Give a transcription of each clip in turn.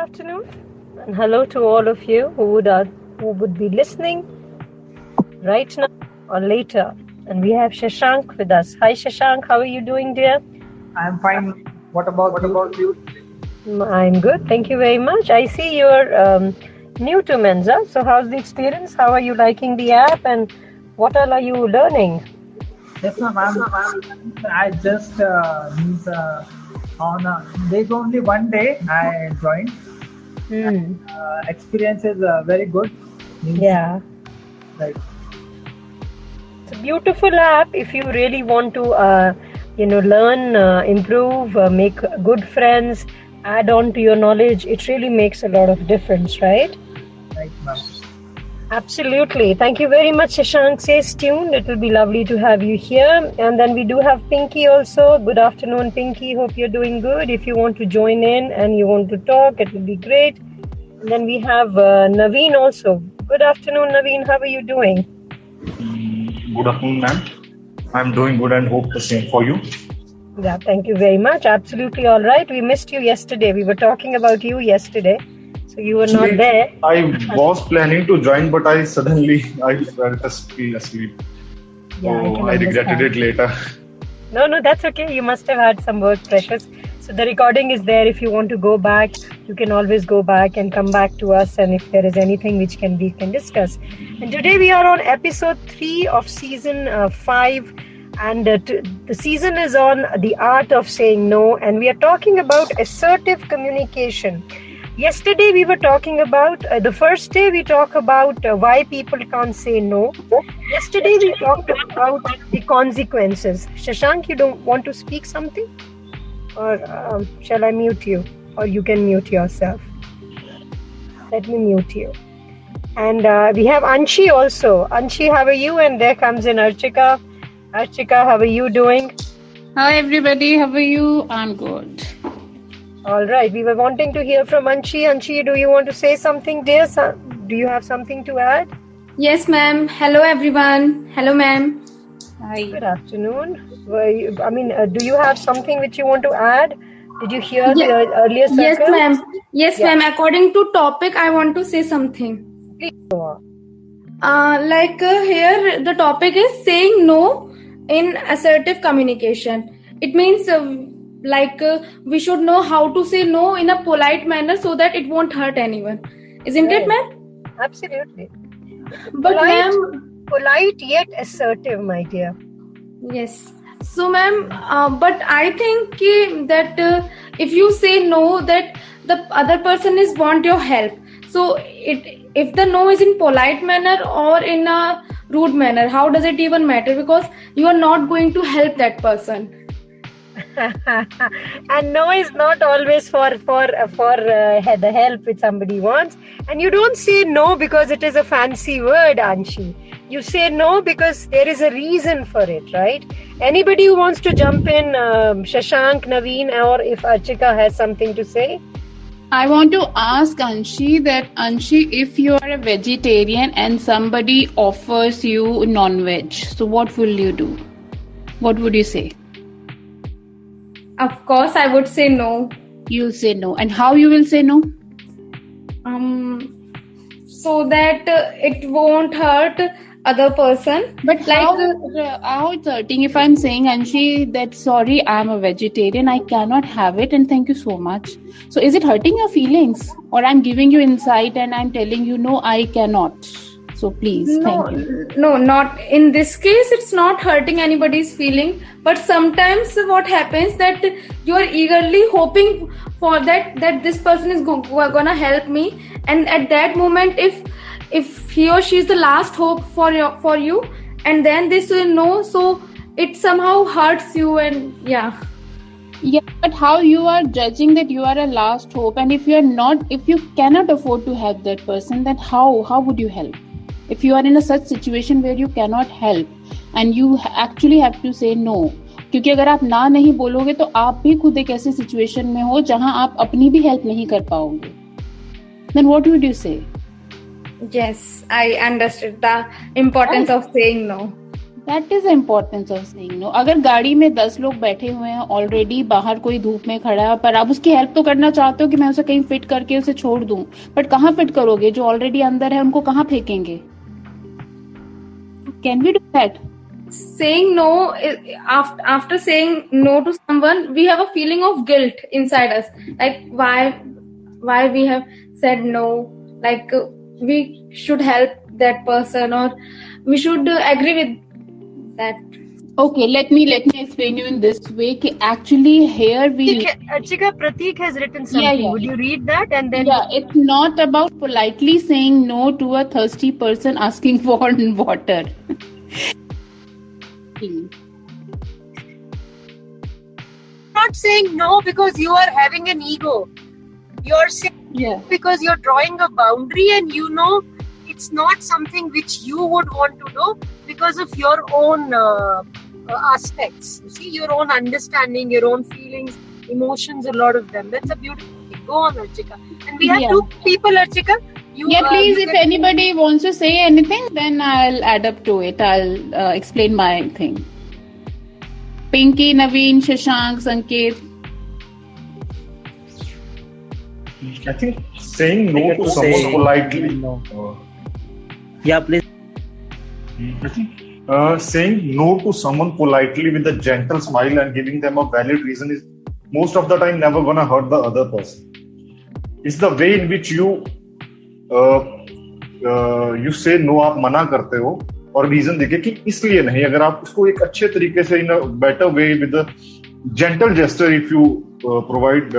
afternoon, and hello to all of you who would be listening right now or later. And we have Shashank with us. Hi, Shashank. How are you doing, dear? I'm fine. What about you? I'm good. Thank you very much. I see you're new to Mensa. So, how's the experience? How are you liking the app, and what all are you learning? Yes, ma'am. I just there's only one day I joined. Experience is very good. Yeah. Right. It's a beautiful app if you really want to, learn, improve, make good friends, add on to your knowledge. It really makes a lot of difference, right? Right, ma'am. Absolutely. Thank you very much, Shashank. Stay tuned. It will be lovely to have you here. And then we do have Pinky also. Good afternoon, Pinky. Hope you're doing good. If you want to join in and you want to talk, it will be great. And then we have Naveen also. Good afternoon, Naveen. How are you doing? Good afternoon, ma'am. I'm doing good and hope the same for you. Yeah, thank you very much. Absolutely all right. We missed you yesterday. We were talking about you yesterday. So you were not there. I was planning to join, but I felt asleep. Yeah, so I regretted it later. No, that's okay. You must have had some work pressures. So the recording is there. If you want to go back, you can always go back and come back to us. And if there is anything which we can discuss. And today we are on episode 3 of season 5. And the season is on the art of saying no. And we are talking about assertive communication. Yesterday we were talking about, the first day we talked about why people can't say no. Yesterday we talked about the consequences. Shashank, you don't want to speak something? Or shall I mute you? Or you can mute yourself. Let me mute you. And we have Anshi also. Anshi, how are you? And there comes in Archika. Archika, how are you doing? Hi everybody, how are you? I'm good. All right, we were wanting to hear from Anshi. Anshi, do you want to say something, dear? Do you have something to add? Yes, ma'am. Hello, everyone. Hello, ma'am. Hi. Good afternoon. Do you have something which you want to add? Did you hear the earlier circle? Yes, ma'am. Yes, ma'am. According to topic, I want to say something. Please go on. Here, the topic is saying no in assertive communication. It means we should know how to say no in a polite manner so that it won't hurt anyone. Isn't it, ma'am? Absolutely. But ma'am, polite yet assertive, my dear. Yes. So, ma'am, but I think that if you say no, that the other person is want your help. So, if the no is in polite manner or in a rude manner, how does it even matter? Because you are not going to help that person. And no is not always for the help which somebody wants. And you don't say no because it is a fancy word, Anshi. You say no because there is a reason for it, right? Anybody who wants to jump in, Shashank, Naveen, or if Archika has something to say? I want to ask Anshi that, Anshi, if you are a vegetarian and somebody offers you non-veg, so what will you do? What would you say? Of course, I would say no. You'll say no. And how you will say no? So that it won't hurt other person. But how it's hurting if I'm saying, Anshi, that sorry, I'm a vegetarian, I cannot have it and thank you so much. So is it hurting your feelings? Or I'm giving you insight and I'm telling you, no, I cannot. So please, thank you. No, not in this case. It's not hurting anybody's feeling. But sometimes what happens that you are eagerly hoping for that this person is gonna help me, and at that moment, if he or she is the last hope for you, and then they say no, so it somehow hurts you, and yeah. Yeah, but how you are judging that you are a last hope, and if you cannot afford to help that person, then how would you help? If you are in a such situation where you cannot help and you actually have to say no, क्योंकि अगर आप ना नहीं बोलोगे तो आप भी खुद एक ऐसे सिचुएशन में हो जहां आप अपनी भी हेल्प नहीं कर पाओगे. Then what would you say? Yes, I understood the importance of saying no. That is the importance of saying no. अगर गाड़ी में 10 लोग बैठे हुए हैं ऑलरेडी, बाहर कोई धूप में खड़ा है, पर आप उसकी हेल्प तो करना चाहते हो कि मैं उसे कहीं फिट करके उसे छोड़ दूं, बट कहाँ फिट करोगे? जो ऑलरेडी अंदर है उनको कहाँ फेंकेंगे? Can we do that? Saying no, after saying no to someone, we have a feeling of guilt inside us, like why we have said no, like we should help that person, or we should agree with that. Okay, let me explain you in this way कि actually here we Archika, Pratik has written something. Yeah. Would you read that and then? Yeah, it's not about politely saying no to a thirsty person asking for water. Not saying no because you are having an ego. You're saying because you're drawing a boundary, and you know it's not something which you would want to do because of your own aspects. You see, your own understanding, your own feelings, emotions, a lot of them. That's a beautiful thing. Go on, Archika. And we have two people, Archika. Please, if anybody wants to say anything, then I'll add up to it. I'll explain my thing. Pinky, Naveen, Shashank, Sanket. I think saying no to someone politely. No. Yeah, please. I think saying no to someone politely with a gentle smile and giving them a valid reason is most of the time never gonna hurt the other person. It's the way in which you say no, आप मना करते हो और reason देके कि इसलिए नहीं. अगर आप उसको एक अच्छे तरीके से in a better way with a gentle gesture, if you provide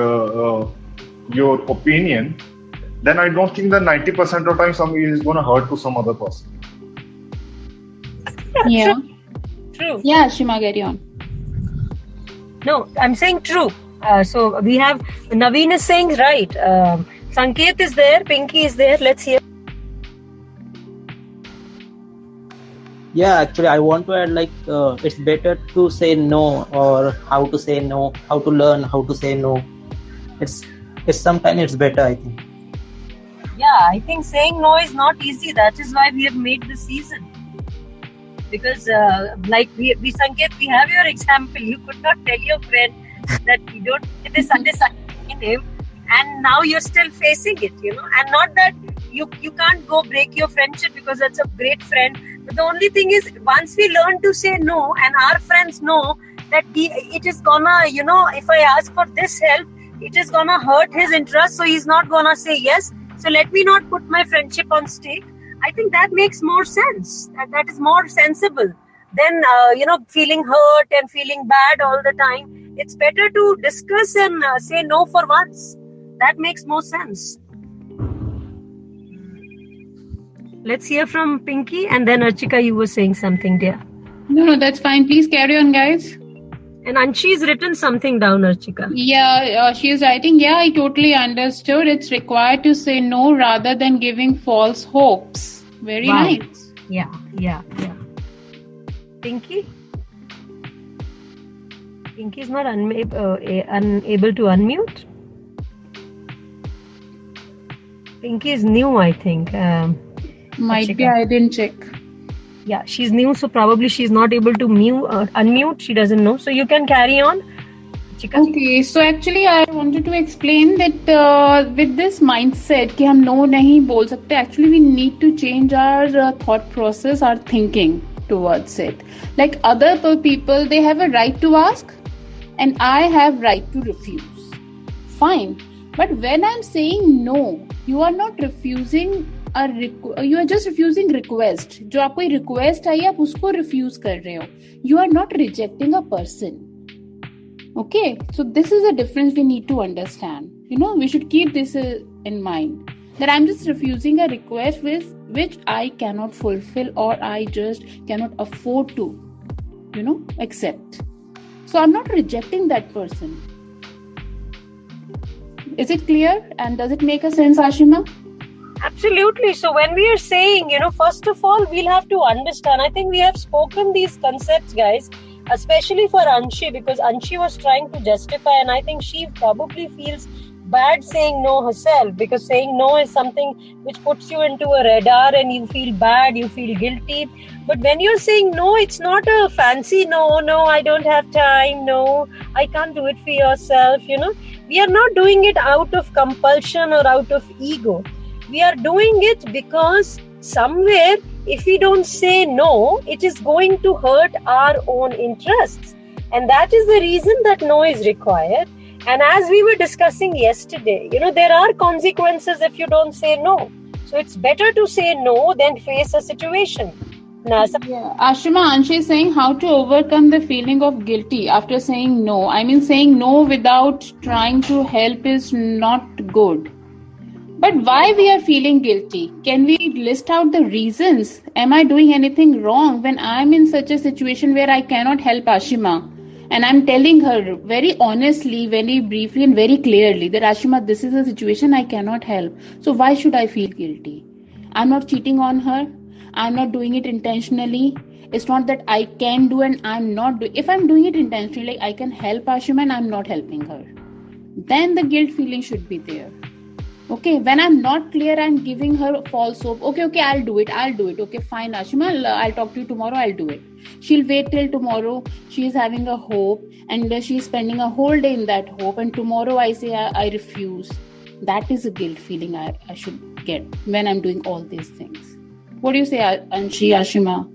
your opinion, then I don't think that 90% of the time somebody is going to hurt to some other person. Yeah. True. Yeah, Shima, carry on. No, I'm saying true. So we have Naveen is saying right. Sanket is there. Pinky is there. Let's hear. Yeah, actually, I want to add it's better to say no, or how to say no, how to learn how to say no. It's sometimes it's better, I think. Yeah, I think saying no is not easy. That is why we have made this season. Because we Sanket, we have your example. You could not tell your friend that you don't this in him, and now you're still facing it, and not that you can't go break your friendship because that's a great friend. But the only thing is, once we learn to say no, and our friends know that it is gonna, if I ask for this help, it is gonna hurt his interest, so he's not gonna say yes. So let me not put my friendship on stake. I think that makes more sense. That is more sensible than feeling hurt and feeling bad all the time. It's better to discuss and say no for once. That makes more sense. Let's hear from Pinky, and then Archika, you were saying something, dear. No, that's fine. Please carry on, guys. And Anshi's written something down, Archika. Yeah, she's writing, I totally understood. It's required to say no rather than giving false hopes. Very nice. Yeah. Pinky? Pinky is not unable to unmute. Pinky is new, I think. Might be, I didn't check. Yeah, she's new, so probably she's not able to unmute. She doesn't know. So you can carry on. Chika. Okay, so actually I wanted to explain that with this mindset कि हम no नहीं बोल सकते, actually we need to change our thought process, our thinking towards it. Like other people, they have a right to ask and I have right to refuse. Fine. But when I'm saying no, you are not refusing you are just refusing request. जो आपको request आई आप उसको refuse कर रहे हो. You are not rejecting a person. Okay, so this is a difference we need to understand. We should keep this in mind. That I'm just refusing a request which I cannot fulfill or I just cannot afford to, accept. So I'm not rejecting that person. Is it clear? And does it make a sense, Ashima? Absolutely. So when we are saying, first of all, we'll have to understand. I think we have spoken these concepts, guys, especially for Anshi, because Anshi was trying to justify, and I think she probably feels bad saying no herself, because saying no is something which puts you into a radar and you feel bad, you feel guilty. But when you're saying no, it's not a fancy no, I don't have time, no, I can't do it for yourself, We are not doing it out of compulsion or out of ego. We are doing it because somewhere, if we don't say no, it is going to hurt our own interests. And that is the reason that no is required. And as we were discussing yesterday, there are consequences if you don't say no. So it's better to say no than face a situation. Ashima, Anshi is saying how to overcome the feeling of guilty after saying no. I mean, saying no without trying to help is not good. But why we are feeling guilty? Can we list out the reasons? Am I doing anything wrong when I'm in such a situation where I cannot help Ashima? And I'm telling her very honestly, very briefly and very clearly that Ashima, this is a situation I cannot help. So why should I feel guilty? I'm not cheating on her. I'm not doing it intentionally. It's not that I can do and I'm not doing. If I'm doing it intentionally, like I can help Ashima and I'm not helping her, then the guilt feeling should be there. Okay, when I'm not clear, I'm giving her false hope. Okay, I'll do it. Okay, fine, Ashima, I'll talk to you tomorrow. I'll do it. She'll wait till tomorrow. She's having a hope and she's spending a whole day in that hope. And tomorrow I say I refuse. That is a guilt feeling I should get when I'm doing all these things. What do you say, Anshi, Ashima?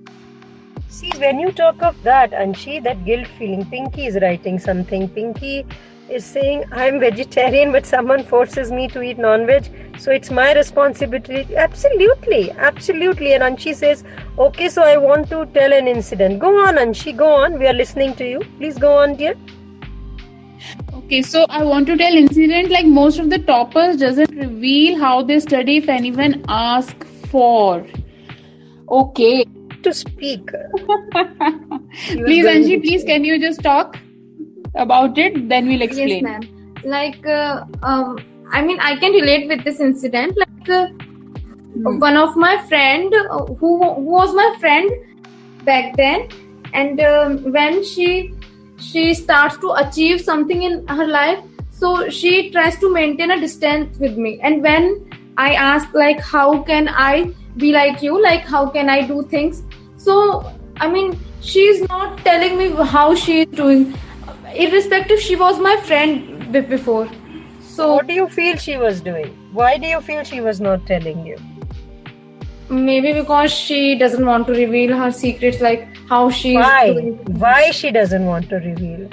See, when you talk of that, Anshi, that guilt feeling, Pinky is writing something. Pinky is saying, I'm vegetarian, but someone forces me to eat non-veg, so it's my responsibility. Absolutely. And Anshi says, okay, so I want to tell an incident. Go on, Anshi, go on. We are listening to you. Please go on, dear. Okay, so I want to tell incident, like most of the toppers doesn't reveal how they study if anyone asks for. Okay. To speak. Please, Anshi, please, can you just talk about it? Then we'll explain. Yes, ma'am. Like, I mean, I can relate with this incident. Like, one of my friend, who was my friend back then, and when she starts to achieve something in her life, so she tries to maintain a distance with me. And when I ask, like, how can I be like you, like how can I do things, so I mean, she's not telling me how she is doing, irrespective she was my friend before. So what do you feel she was doing? Why do you feel she was not telling you? Maybe because she doesn't want to reveal her secrets, like how she is doing. Why she doesn't want to reveal?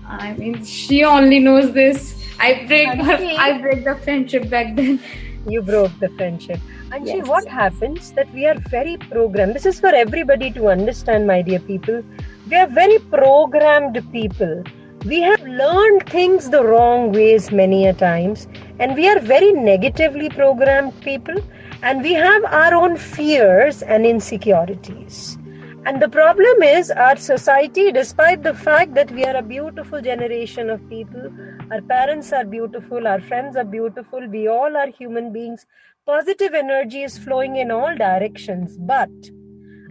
I mean, she only knows this. I break the friendship back then. You broke the friendship. And Yes. what happens that we are very programmed. This is for everybody to understand, my dear people. We are very programmed people. We have learned things the wrong ways many a times, and we are very negatively programmed people, and we have our own fears and insecurities. And the problem is our society, despite the fact that we are a beautiful generation of people, our parents are beautiful, our friends are beautiful, we all are human beings, positive energy is flowing in all directions, but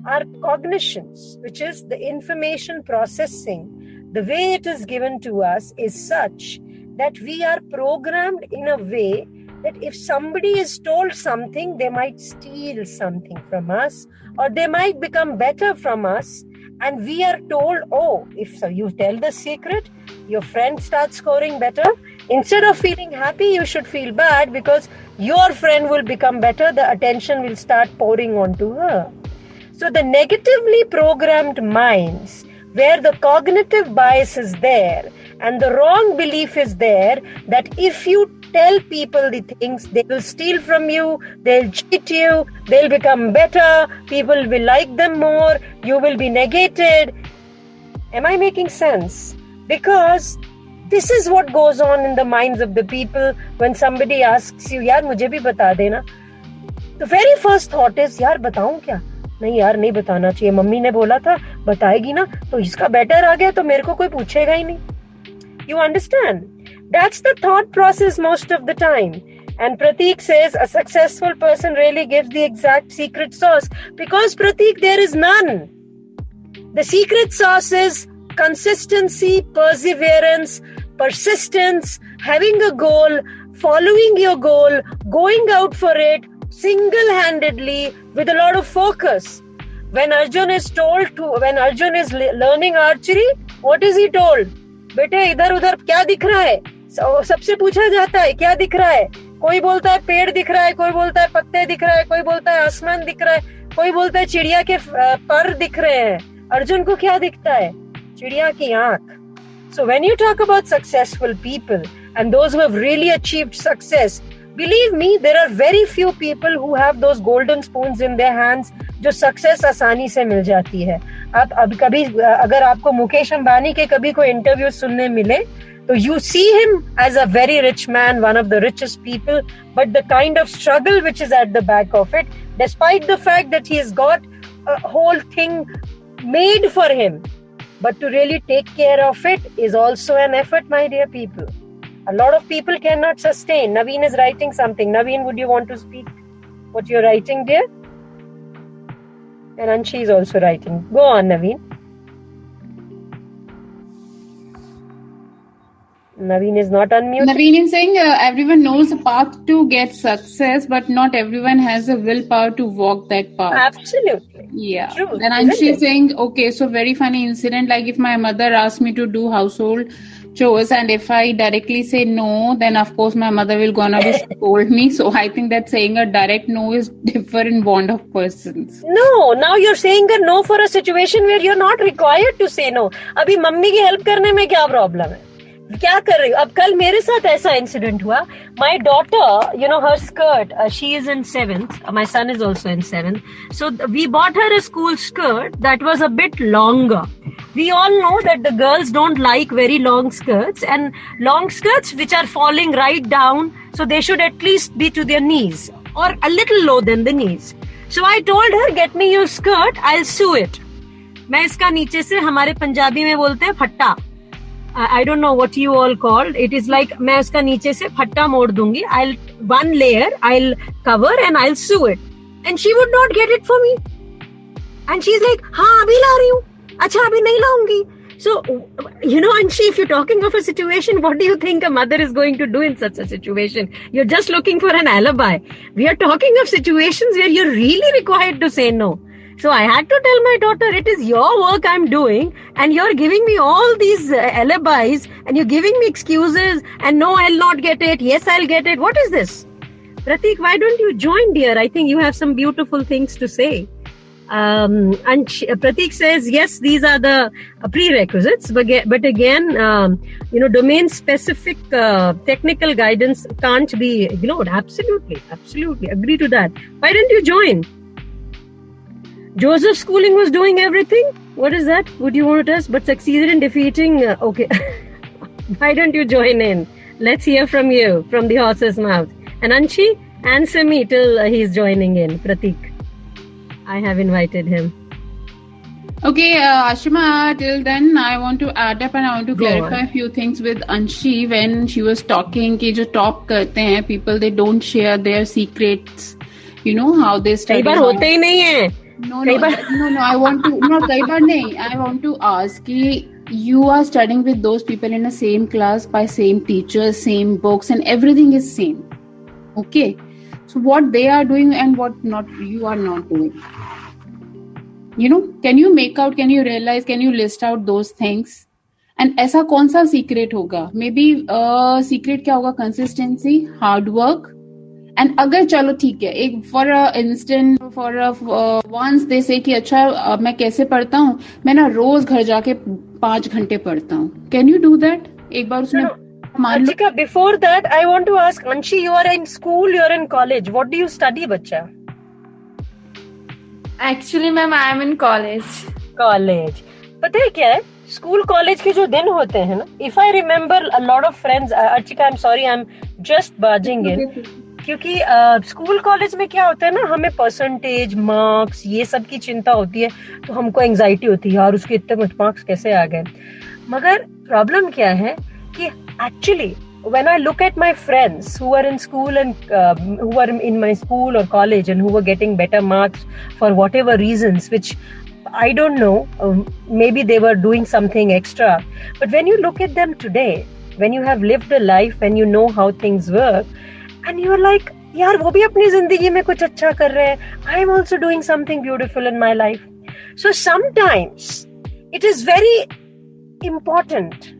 our cognitions, which is the information processing, the way it is given to us is such that we are programmed in a way that if somebody is told something, they might steal something from us, or they might become better from us, and we are told, oh, if so you tell the secret, your friend starts scoring better. Instead of feeling happy, you should feel bad because your friend will become better, the attention will start pouring onto her. So the negatively programmed minds, where the cognitive bias is there and the wrong belief is there, that if you tell people the things, they will steal from you, they'll cheat you, they'll become better, people will like them more, you will be negated. Am I making sense? Because this is what goes on in the minds of the people when somebody asks you, yaar mujhe bhi bata dena. The very first thought is, yaar bataun kya? नहीं यार नहीं बताना चाहिए, mummy ने बोला था बताएगी ना तो इसका बेटर आ गया तो मेरे को कोई पूछेगा ही नहीं. You understand? That's the thought process most of the time. And Prateek says a successful person really gives the exact secret sauce, because Prateek, there is none. The secret sauce is consistency, perseverance, persistence, having a goal, following your goal, going out for it single-handedly with a lot of focus. When Arjun is learning archery, what is he told? बेटे इधर उधर क्या दिख रहा है? सबसे पूछा जाता है क्या दिख रहा है? कोई बोलता है पेड़ दिख रहा है, कोई बोलता है पत्ते दिख रहा है, कोई बोलता है आसमान दिख रहा है, कोई बोलता है चिड़िया के पर दिख रहे हैं. अर्जुन को क्या दिखता है? चिड़िया की आंख. So when you talk about successful people and those who have really achieved success, believe me, there are very few people who have those golden spoons in their hands जो सक्सेस आसानी से मिल जाती है. आप अब कभी अगर आपको मुकेश अंबानी के कभी कोई इंटरव्यू सुनने मिले तो you see him as a very rich man, one of the richest people, but the kind of struggle which is at the back of it, despite the fact that he has got a whole thing made for him, but to really take care of it is also an effort, my dear people. A lot of people cannot sustain. Naveen is writing something. Naveen, would you want to speak what you're writing, dear? And Anshi is also writing. Go on, Naveen. Naveen is not unmuted. Naveen is saying everyone knows the path to get success, but not everyone has the willpower to walk that path. Absolutely. Yeah. True. And Anshi is saying, okay, so very funny incident. Like if my mother asked me to do household chores and if I directly say no, then of course my mother will gonna be scold me. So I think that saying a direct no is different bond of persons. No, now you're saying a no for a situation where you're not required to say no. अभी mummy की help करने में क्या problem है? क्या कर रही हो? अब कल मेरे साथ ऐसा इंसिडेंट हुआ. My daughter, you know, her skirt, she is in 7th. My son is also in 7th. So we bought her a school skirt that was a bit longer. We all know that the girls don't like very long skirts, and long skirts which are falling right down, so they should at least be to their knees or a little lower than the knees. So I told her, get me your skirt, I'll sew it. मैं इसका नीचे से हमारे पंजाबी में बोलते हैं फट्टा. I don't know what you all called. It is like मैं उसका नीचे से फट्टा मोड़ दूंगी. One layer I'll cover and I'll sew it. And she would not get it for me. And she's like, हाँ अभी ला रही हूँ. अच्छा अभी नहीं लाऊंगी. So, you know, Anshi, if you're talking of a situation, what do you think a mother is going to do in such a situation? You're just looking for an alibi. We are talking of situations where you're really required to say no. So I had to tell my daughter, it is your work I'm doing and you're giving me all these alibis and you're giving me excuses and no, I'll not get it. Yes, I'll get it. What is this? Pratik, why don't you join, dear? I think you have some beautiful things to say. And Pratik says, yes, these are the prerequisites, but again, you know, domain-specific technical guidance can't be ignored. Absolutely, absolutely. Agree to that. Why don't you join? Joseph Schooling was doing everything. What is that? Would you want to test? But succeeded in defeating... okay. Why don't you join in? Let's hear from you, from the horse's mouth. And Anshi, answer me till he's joining in. Pratik. I have invited him. Okay, Ashima, till then I want to add up and I want to Go clarify on. a few things with Anshi when she was talking कि जो top करते हैं people, they don't share their secrets. You know how they study. कई बार होते ही नहीं है. No, I want to, no, कई बार नहीं. I want to ask कि you are studying with those people in the same class by same teachers, same books and everything is same. Okay. So what they are doing and what not you are not doing. You know, can you make out, can you realize, can you list out those things? And ऐसा कौन सा secret होगा? Maybe secret क्या होगा? Consistency, hard work. And अगर चलो ठीक है, एक for instance, for once they say कि अच्छा मैं कैसे पढ़ता हूँ, मैं ना रोज घर जाके 5 घंटे पढ़ता हूँ. Can you do that? एक बार उसमें मान लो. Archika, before that, I want to ask Anshi, you are in school, you are in college. What do you study, bacha? Actually, ma'am, I am in college. College. पता है क्या है? School, college के जो दिन होते हैं ना, if I remember a lot of friends, Archika, I'm sorry, I'm just barging in. क्योंकि स्कूल कॉलेज में क्या होता है ना, हमें परसेंटेज मार्क्स ये सब की चिंता होती है, तो हमको एंजाइटी होती है यार उसके इतने मार्क्स कैसे आ गए. मगर प्रॉब्लम क्या है कि actually when I look at my friends who are in school and who are in my school or college and who were getting better marks for whatever reasons, which I don't know, maybe they were doing something extra, but when you look at them today, when you have lived a life, when you know how things work, and you're like, यार वो भी अपनी जिंदगी में कुछ अच्छा कर रहे हैं, I am also doing something beautiful in my life. So sometimes it is very important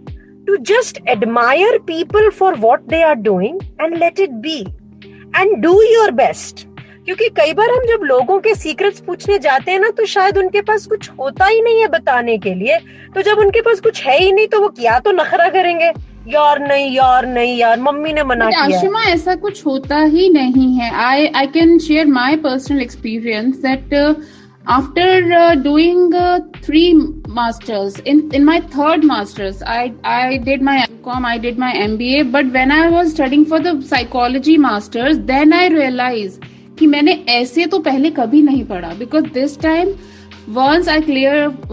to just admire people for what they are doing and let it be and do your best. क्योंकि कई बार हम जब लोगों के secrets पूछने जाते हैं ना, तो शायद उनके पास कुछ होता ही नहीं है बताने के लिए. तो जब उनके पास कुछ है ही नहीं, तो वो क्या तो नखरा करेंगे, यार नहीं यार मम्मी ने मना किया. आशिमा, ऐसा कुछ होता ही नहीं है. I can share my personal experience that after doing 3 masters, in my 3rd masters, I did my MCom, I did my MBA, but when I was studying for the psychology masters, then I realized कि मैंने ऐसे तो पहले कभी नहीं पढ़ा. Because this time, once I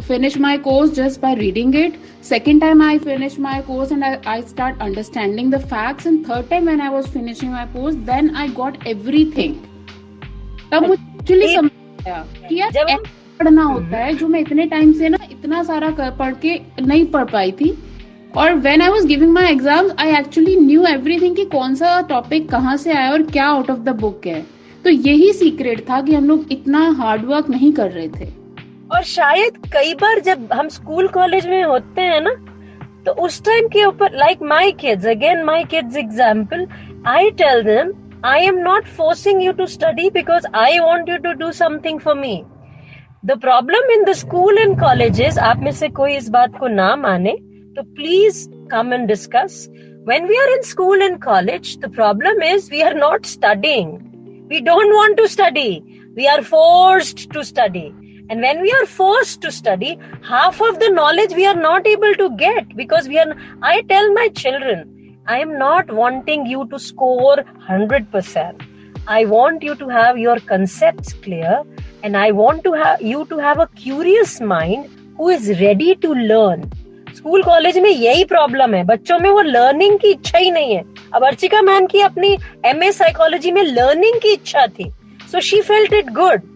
finish my course just by reading it. Second time I finished my course and I start understanding the facts. And third time when I was finishing my course, then I got everything. तब मुझे actually समझ आया कि यार ऐसे पढ़ना होता है, जो मैं इतने टाइम से ना इतना सारा पढ़ के नहीं पढ़ पाई थी. और when I was giving my exams, I actually knew everything कि कौन सा टॉपिक कहाँ से आया और क्या आउट ऑफ द बुक है. तो यही सीक्रेट था कि हम लोग इतना हार्ड वर्क नहीं कर रहे थे. और शायद कई बार जब हम स्कूल कॉलेज में होते हैं ना, तो उस टाइम के ऊपर, like my kids example, I tell them I am not forcing you to study because I want you to do something for me. The problem in the school and colleges, आप में से कोई इस बात को ना माने तो please come and discuss. When we are in school and college, the problem is we are not studying. We don't want to study. We are forced to study. And when we are forced to study, half of the knowledge we are not able to get because I tell my children, I am not wanting you to score 100%. I want you to have your concepts clear, and I want you to have a curious mind who is ready to learn. School college में यही problem है, बच्चों में वो learning की इच्छा ही नहीं है. अब अर्चिका मैम की अपनी MA साइकोलॉजी में लर्निंग की इच्छा थी, so she felt it good,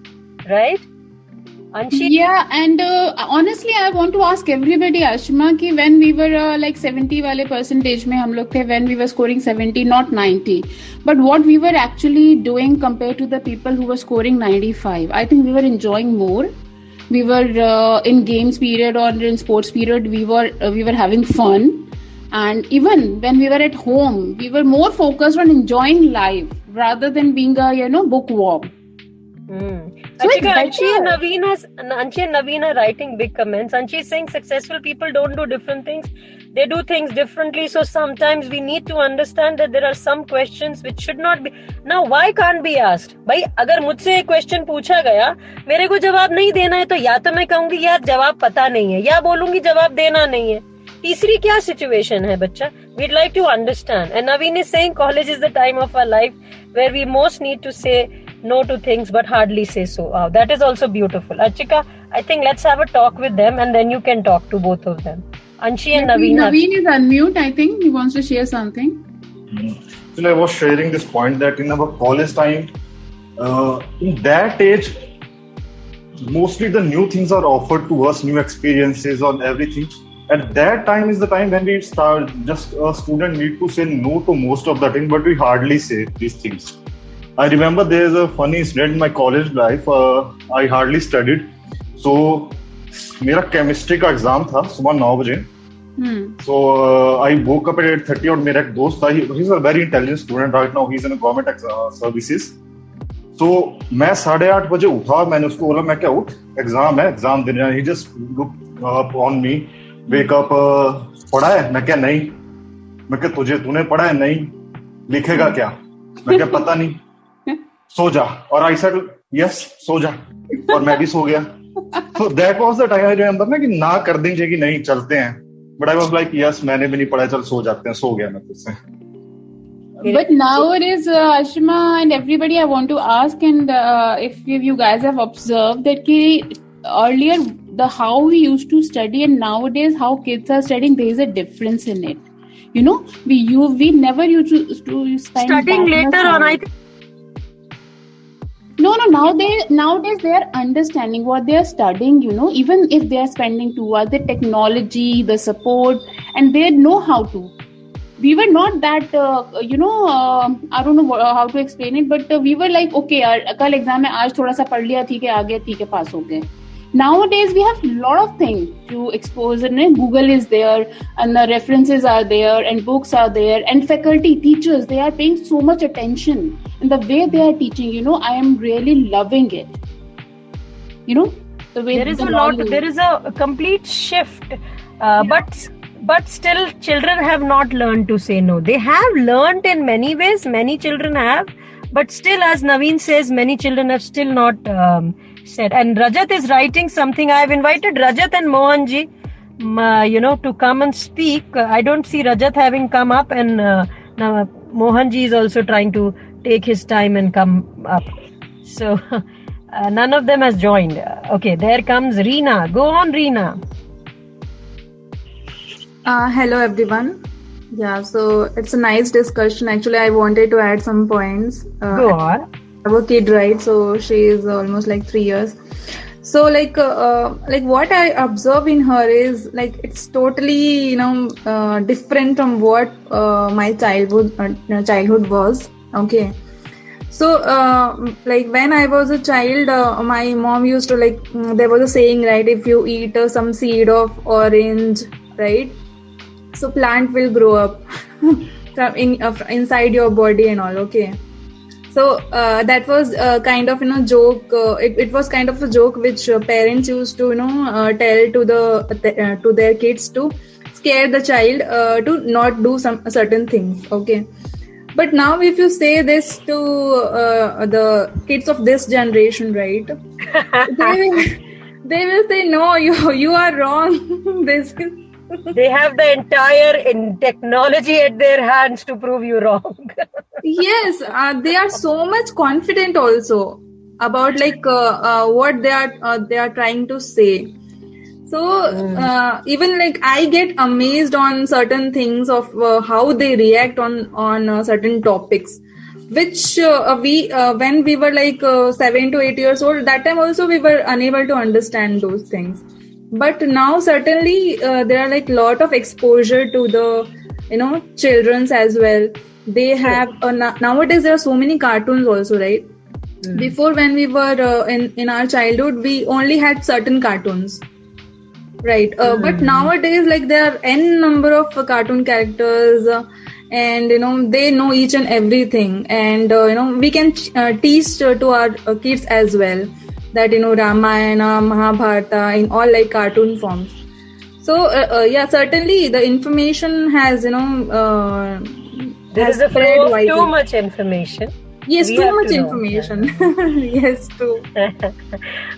right? Anshi? Yeah, and honestly, I want to ask everybody, Ashima, कि when we were like 70 वाले percentage में हम लोग थे, when we were scoring 70, not 90, but what we were actually doing compared to the people who were scoring 95, I think we were enjoying more. We were in games period or in sports period, we were having fun, and even when we were at home, we were more focused on enjoying life rather than being a bookworm. So Anshi and Naveen are writing big comments. Anshi is saying successful people don't do different things, they do things differently. So sometimes we need to understand that there are some questions which should not be. Now why can't be asked? भाई अगर मुझसे एक question पूछा गया, मेरे को जवाब नहीं देना है, तो या तो मैं कहूंगी यार जवाब पता नहीं है, या बोलूंगी जवाब देना नहीं है. तीसरी क्या सिचुएशन है बच्चा? We'd like to understand. And Naveen is saying college is the time of our life where we most need to say no to things but hardly say so. Wow, that is also beautiful. Archika, I think let's have a talk with them and then you can talk to both of them. Anshi and Naveen. Naveen is unmute, I think. He wants to share something. So I was sharing this point that in our college time, in that age, mostly the new things are offered to us, new experiences on everything. At that time is the time when we start, just a student need to say no to most of the things, but we hardly say these things. I remember there is a funny incident in my college life. I hardly studied. So, मेरा chemistry का exam था सुबह 9 बजे. So I woke up at 8:30 और मेरा एक दोस्त था, he's a very intelligent student right now, he's in a government services. So मैं 8:30 बजे उठा, मैंने उसको बोला मैं क्या उठ, एग्जाम है, एग्जाम देने. He just looked up on me, wake up, पढ़ा है? मैं क्या नहीं. मैं क्या तूने पढ़ा है? नहीं. लिखेगा क्या? मैं क्या पता नहीं. सो जा. और आई सेड यस, सो जा. और मैं भी सो गया. So that was the time I remember ना कि ना कर देंगे कि नहीं चलते हैं. But I was like yes, मैंने भी नहीं पढ़ा, चल सो जाते हैं. सो गया मैं फिर से. But nowadays, Ashima and everybody, I want to ask, and if you guys have observed that earlier how we used to study and nowadays how kids are studying, there is a difference in it. You know, we never used to spend studying later on. I think. No. Nowadays they are understanding what they are studying. You know, even if they are spending 2 hours, the technology, the support, and they know how to. we were not that I don't know how to explain it, but we were like, okay यार कल exam है, आज थोड़ा सा पढ़ लिया, ठीक है, आ गया, ठीक है, पास हो गए. Nowadays we have lot of things to expose, and Google is there, and the references are there, and books are there, and faculty, teachers, they are paying so much attention, and the way they are teaching, I am really loving it. The way there is a complete shift, but still children have not learned to say no. They have learned in many ways, many children have, but still, as Naveen says, many children have still not said. And Rajat is writing something. I have invited Rajat and Mohanji to come and speak. I don't see Rajat having come up, and now Mohanji is also trying to take his time and come up. So none of them has joined. Okay, there comes Reena. Go on, Reena. Hello everyone. Yeah, so it's a nice discussion. Actually, I wanted to add some points. Go on. I have a kid, right? So she is almost like 3 years. So like what I observe in her is like it's totally different from what my childhood was. Okay. So like when I was a child, my mom used to there was a saying, right? If you eat some seed of orange, right? So plant will grow up from inside your body and all. Okay. So that was kind of joke. It was kind of a joke which parents used to tell to their kids to scare the child to not do some certain things. Okay. But now if you say this to the kids of this generation, right? they will say, no, you are wrong. They have the entire technology at their hands to prove you wrong. Yes, they are so much confident also about what they are trying to say. So even I get amazed on certain things of how they react on certain topics, which we when we were 7 to 8 years old, that time also we were unable to understand those things. But now certainly there are lot of exposure to the children's as well. They have nowadays there are so many cartoons also, right? Before, when we were in our childhood, we only had certain cartoons, right? But nowadays there are n number of cartoon characters, and they know each and everything, and we can teach to our kids as well that Ramayana, Mahabharata in all cartoon forms. So yeah, certainly the information has there is a flow of too much information. Yes, too much information. Yes, too.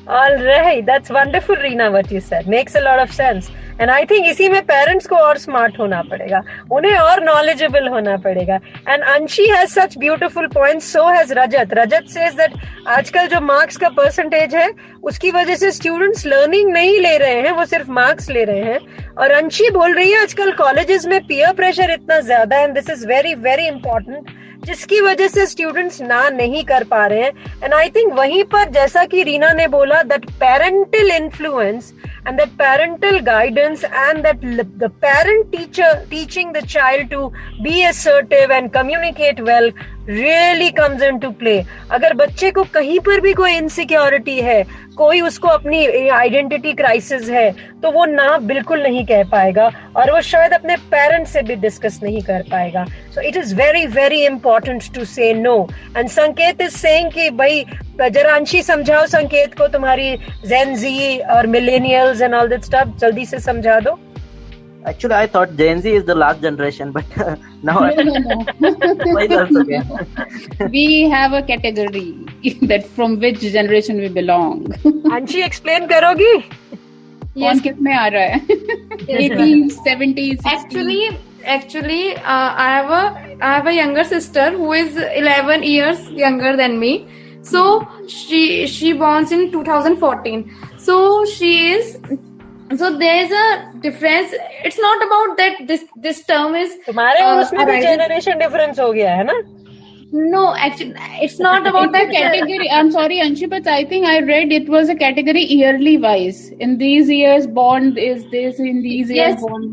All right, that's wonderful, Reena, what you said. Makes a lot of sense. And I think इसी में parents को और smart होना पड़ेगा, उन्हें और knowledgeable होना पड़ेगा. And Anshi has such beautiful points. So has Rajat. Rajat says that आजकल जो marks का percentage है, उसकी वजह से students learning नहीं ले रहे हैं, वो सिर्फ marks ले रहे हैं. और अंशी बोल रही है आजकल colleges में peer pressure इतना ज़्यादा है, and this is very very important, जिसकी वजह से स्टूडेंट्स ना नहीं कर पा रहे हैं. एंड आई थिंक वहीं पर जैसा कि रीना ने बोला, that parental influence and that parental guidance and that the parent teacher teaching the child to be assertive and communicate well really comes into play. अगर बच्चे को कहीं पर भी कोई इनसिक्योरिटी है, कोई उसको अपनी आइडेंटिटी क्राइसिस है, तो वो ना बिल्कुल नहीं कह पाएगा और वो शायद अपने पेरेंट्स से भी डिस्कस नहीं कर पाएगा. So it is very very important to say no. And Sanket is saying कि भाई जरा अंशी समझाओ संकेत को तुम्हारी Gen Z और millennials and all that stuff, जल्दी से समझा दो. Actually, I thought Gen Z is the last generation, but now no. We have a category that from which generation we belong. अंशी explain करोगी? कौन किस में आ रहा है? 80s, 70s, 60s. Actually, I have a younger sister who is 11 years younger than me. So she born in 2014. So there is a difference. It's not about that this term is तुम्हारे और उसमें भी generation difference हो गया है ना? No, actually, it's not about that category. I'm sorry, Anshi, but I think I read it was a category yearly wise. In these years born is this, in these years born.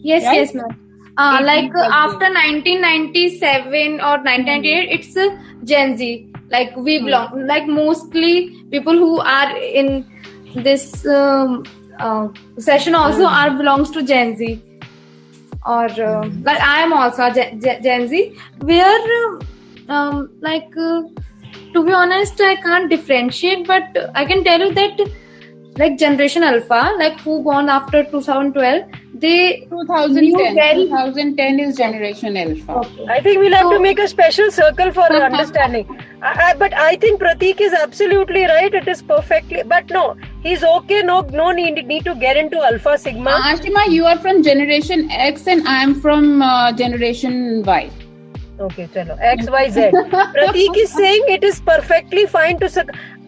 Yes, right? yes, ma'am. After 1997 or 1998, it's Gen Z. Like we belong, like mostly people who are in this session also are belongs to Gen Z. Or like I am also a Gen Z, where to be honest, I can't differentiate, but I can tell you that like Generation Alpha, like who born after 2012, they 2010 is Generation Alpha. Okay. I think we'll have to make a special circle for understanding. But I think Prateek is absolutely right. It is perfectly. But no, he's okay. No need to get into Alpha Sigma. Ashima, you are from Generation X and I am from Generation Y. Okay, chalo. X, Y, Z. Prateek is saying it is perfectly fine to...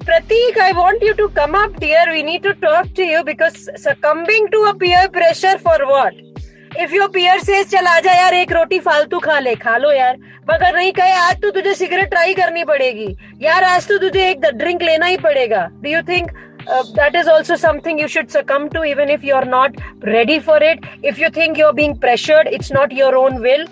Prateek, I want you to come up, dear. We need to talk to you because succumbing to a peer pressure for what? If your peer says, चल आजा यार एक रोटी फालतू खा लो यार, मगर नहीं कहे आज तो तुझे सिगरेट ट्राई करनी पड़ेगी यार, आज तो तुझे एक ड्रिंक लेना ही पड़ेगा. Do you think that is also something you should succumb to even if you are not ready for it? If you think you're being pressured, it's not your own will.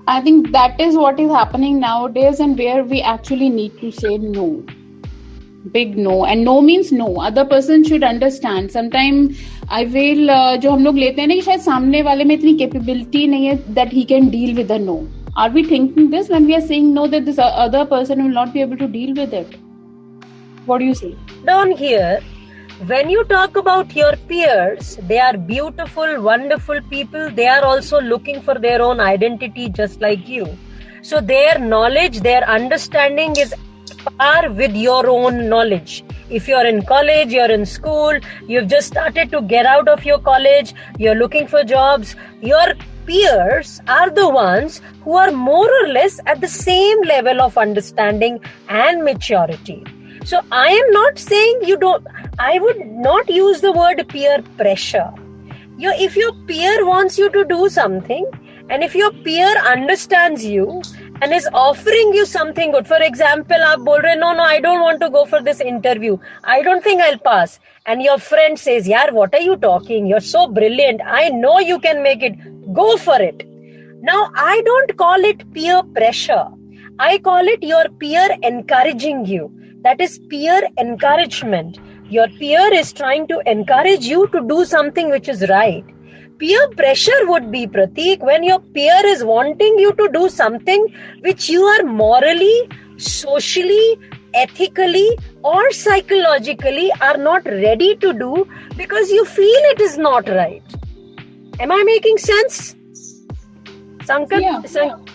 I think that is what is happening nowadays, and where we actually need to say no. Big no. And no means no. Other person should understand. Sometimes I feel जो हम लोग लेते हैं ना कि शायद सामने वाले में इतनी capability नहीं है that he can deal with a no. Are we thinking this when we are saying no, that this other person will not be able to deal with it? What do you say? Down here, when you talk about your peers, they are beautiful, wonderful people. They are also looking for their own identity just like you. So their knowledge, their understanding is par with your own knowledge. If you're in college, you're in school, you've just started to get out of your college, you're looking for jobs, your peers are the ones who are more or less at the same level of understanding and maturity. So I am not saying I would not use the word peer pressure. If your peer wants you to do something, and if your peer understands you and is offering you something good, for example, aap bol rahe, no, I don't want to go for this interview, I don't think I'll pass, and your friend says, yaar, what are you talking, you're so brilliant, I know you can make it, go for it. Now, I don't call it peer pressure, I call it your peer encouraging you. That is peer encouragement. Your peer is trying to encourage you to do something which is right. Peer pressure would be, Prateek, when your peer is wanting you to do something which you are morally, socially, ethically or psychologically are not ready to do because you feel it is not right. Am I making sense? Sankat,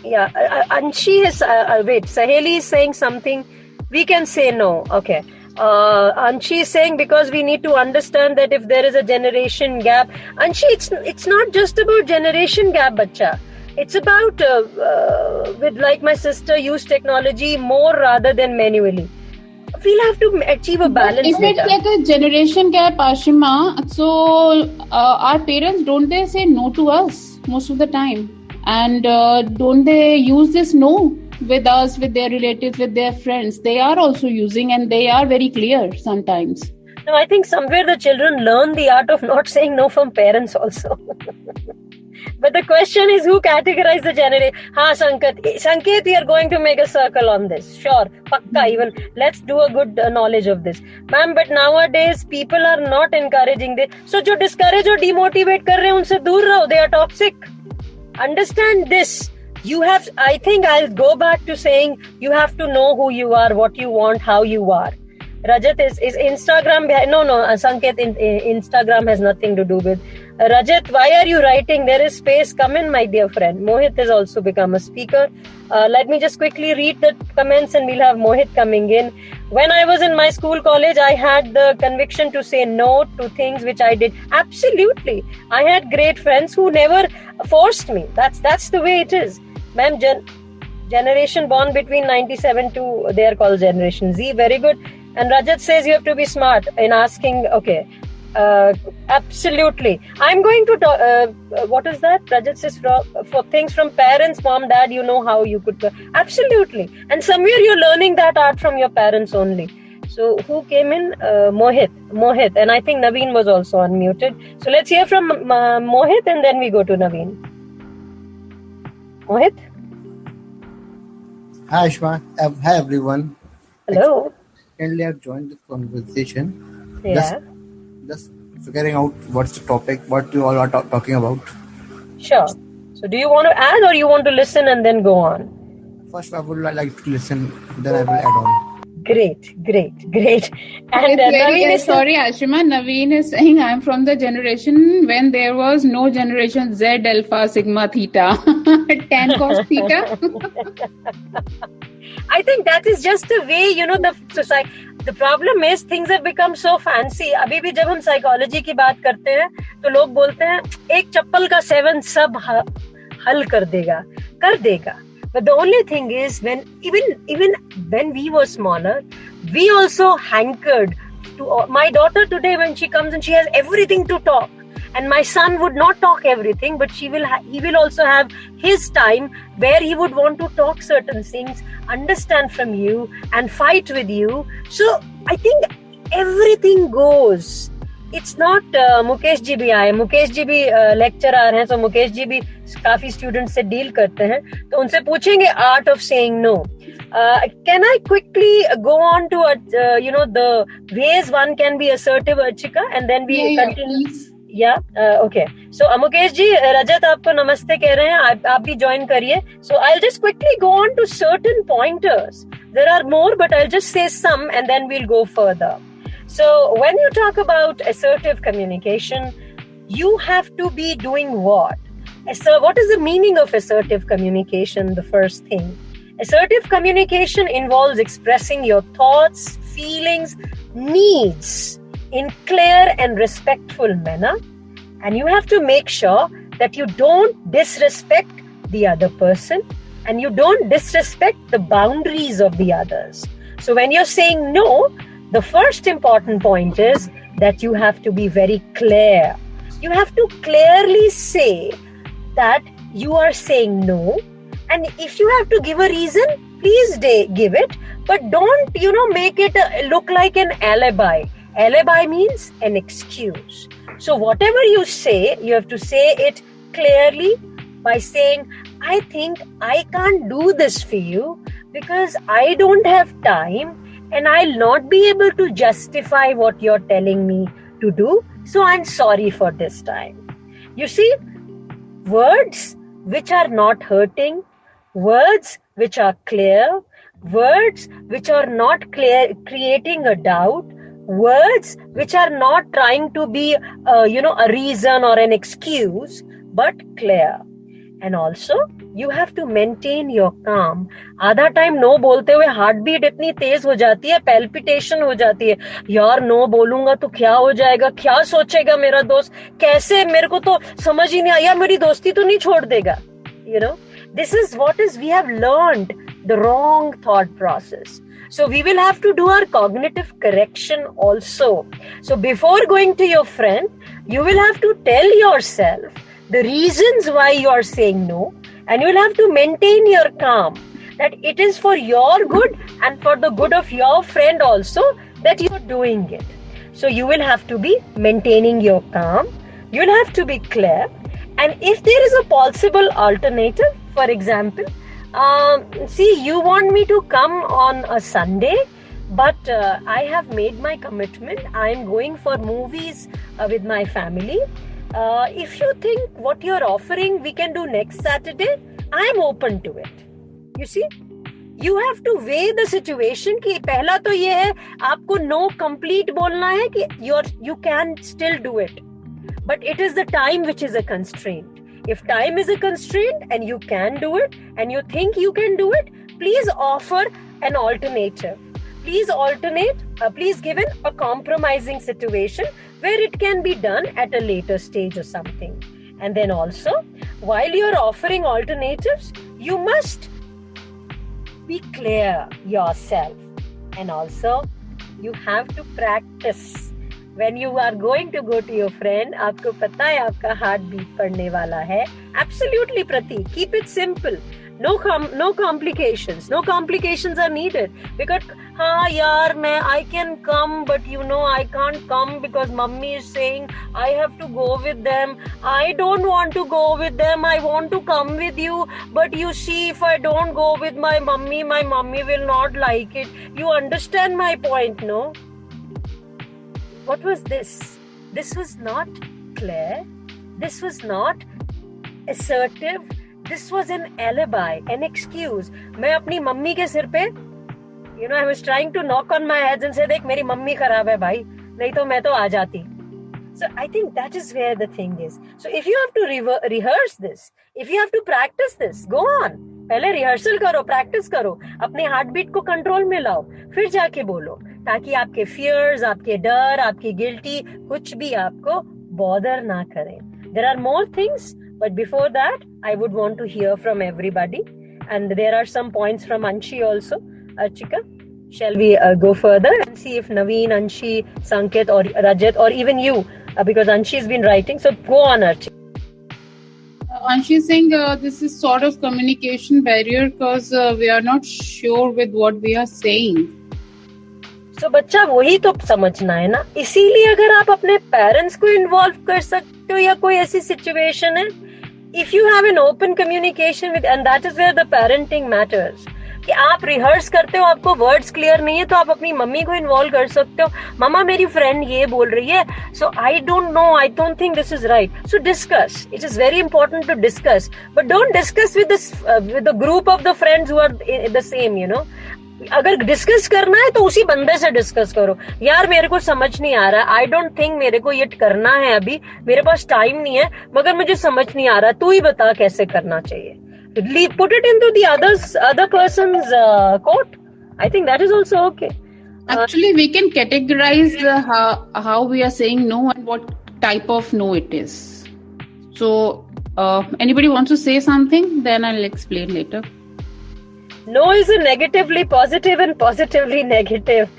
yeah. Anshi is, Saheli is saying something. We can say no. Okay. Anshi is saying because we need to understand that if there is a generation gap. Anshi, it's not just about generation gap, bacha. It's about, with like my sister, use technology more rather than manually. We'll have to achieve a balance. If it's like a generation gap, Ashima, so our parents, don't they say no to us most of the time? And don't they use this no with us, with their relatives, with their friends? They are also using, and they are very clear sometimes. No, I think somewhere the children learn the art of not saying no from parents also. But the question is, who categorized the generation? Sanket, we are going to make a circle on this. Sure, pakka, even let's do a good knowledge of this. Ma'am, but nowadays people are not encouraging this. So, jo discourage or demotivate kar rahe hain, unse dur raho. They are toxic. Understand this. I think I'll go back to saying you have to know who you are, what you want, how you are. Rajat is Instagram. No, Sanket, Instagram has nothing to do with. Rajat, why are you writing? There is space. Come in, my dear friend. Mohit has also become a speaker. Let me just quickly read the comments and we'll have Mohit coming in. When I was in my school, college, I had the conviction to say no to things which I did. Absolutely. I had great friends who never forced me. That's the way it is. Ma'am, generation born between 97 to, they are called Generation Z. Very good. And Rajat says you have to be smart in asking, okay. Absolutely. I'm going to talk, what is that? Rajat says for things from parents, mom, dad, you know how you could. Absolutely. And somewhere you're learning that art from your parents only. So who came in? Mohit, and I think Naveen was also unmuted. So let's hear from Mohit, and then we go to Naveen. Mohit? Hi Ashma. Hi everyone. Hello. Recently I've joined the conversation. Yeah. Just figuring out what's the topic, what you all are talking about. Sure. So do you want to add or you want to listen and then go on? First I would like to listen, then I will add on. Great. And Naveen sorry Ashima, Naveen is saying I'm from the generation when there was no generation Z alpha sigma theta. Tan cos theta. I think that is just the way, the society. The problem is things have become so fancy. अभी भी जब हम psychology की बात करते हैं तो लोग बोलते हैं एक चप्पल का 7 सब हल कर देगा. But the only thing is when even when we were smaller, we also hankered to my daughter today when she comes and she has everything to talk. And my son would not talk everything, but he will also have his time where he would want to talk certain things, understand from you and fight with you. So I think everything goes. It's not Mukesh ji भी आए, मुकेश जी भी lecturer हैं, so Mukesh ji भी काफी students से deal करते हैं, तो उनसे पूछेंगे art of saying no. Can I quickly go on to the ways one can be assertive, Archika, and then we continue? Yeah, okay. So Mukesh ji, Rajat आपको नमस्ते कह रहे हैं, आप भी join करिए. So I'll just quickly go on to certain pointers. There are more, but I'll just say some and then we'll go further. So when you talk about assertive communication, you have to be doing what? What is the meaning of assertive communication? The first thing. Assertive communication involves expressing your thoughts, feelings, needs in clear and respectful manner, and you have to make sure that you don't disrespect the other person and you don't disrespect the boundaries of the others. So when you're saying no, the first important point is that you have to be very clear. You have to clearly say that you are saying no, and if you have to give a reason, please give it, but don't make it look like an alibi. Alibi means an excuse. So whatever you say, you have to say it clearly by saying, I think I can't do this for you because I don't have time and I'll not be able to justify what you're telling me to do. So I'm sorry for this time. You see, words which are not hurting, words which are clear, words which are not creating a doubt, words which are not trying to be a reason or an excuse, but clear. And also you have to maintain your calm. आधा time no बोलते हुए heart beat इतनी तेज हो जाती है, palpitation हो जाती है, यार नो बोलूंगा तो क्या हो जाएगा, क्या सोचेगा मेरा दोस्त, कैसे, मेरे को तो समझ ही नहीं आया, मेरी दोस्ती तो नहीं छोड़ देगा. This is what we have learned, the wrong thought process. So we will have to do our cognitive correction also. So before going to your friend, you will have to tell yourself the reasons why you are saying no, and you will have to maintain your calm, that it is for your good and for the good of your friend also that you are doing it. So you will have to be maintaining your calm, you will have to be clear, and if there is a possible alternative, for example, you want me to come on a Sunday, but I have made my commitment, I am going for movies with my family. If you think what you're offering we can do next Saturday, I am open to it. You see, you have to weigh the situation कि पहला तो ये है आपको no complete बोलना है कि you can still do it, but it is the time which is a constraint. If time is a constraint and you can do it and you think you can do it, please offer an alternative. Please give in a compromising situation where it can be done at a later stage or something. And then also, while you're offering alternatives, you must be clear yourself. And also, you have to practice. When you are going to go to your friend, आपको पता है आपका heart beat पड़ने वाला है. Absolutely, Pratik. Keep it simple. No complications. No complications are needed. Because, I can come, but I can't come because mummy is saying I have to go with them. I don't want to go with them. I want to come with you. But you see, if I don't go with my mummy will not like it. You understand my point, no? What was this? This was not clear. This was not assertive. This was an alibi, an excuse. मैं अपनी mummy के सिर पे, I was trying to knock on my head and say, देख मेरी mummy खराब है भाई, नहीं तो मैं तो आ जाती. So I think that is where the thing is. So if you have to rehearse this, if you have to practice this, go on. पहले रिहर्सल करो, प्रैक्टिस करो, अपने हार्ट बीट को कंट्रोल में लाओ, फिर जाके बोलो, ताकि आपके फियर्स, आपके डर, आपकी गिल्टी कुछ भी आपको बॉदर ना करें. There are more things, but before that, I would want to hear from everybody. And there are some points from Anshi also. Archika, shall we go further and see if Naveen, Anshi, Sanket or Rajat or even you, because Anshi has been writing. So go on, Archika. Anshi is saying this is sort of communication barrier because we are not sure with what we are saying. So बच्चा वही तो समझना है ना, इसीलिए अगर आप अपने पेरेंट्स को इन्वॉल्व कर सकते हो या कोई ऐसी सिचुएशन है, if you have an open communication with, and that is where the parenting matters, कि आप रिहर्स करते हो, आपको वर्ड्स क्लियर नहीं है तो आप अपनी मम्मी को इन्वॉल्व कर सकते हो. मम्मा मेरी फ्रेंड ये बोल रही है, so I don't know, I don't think this is right. So discuss. It is very important to discuss, but don't discuss with the group of the friends who are the same. अगर discuss करना है तो उसी बंदे से discuss करो. यार मेरे को समझ नहीं आ रहा, आई डोंट थिंक मेरे को ये करना है, अभी मेरे पास टाइम नहीं है, मगर मुझे समझ नहीं आ रहा, तू ही बता कैसे करना चाहिए. Put it into the other person's court. I think that is also okay. Actually, we can categorize how we are saying no and what type of no it is. So, anybody wants to say something? Then I'll explain later. No is a negatively positive and positively negative.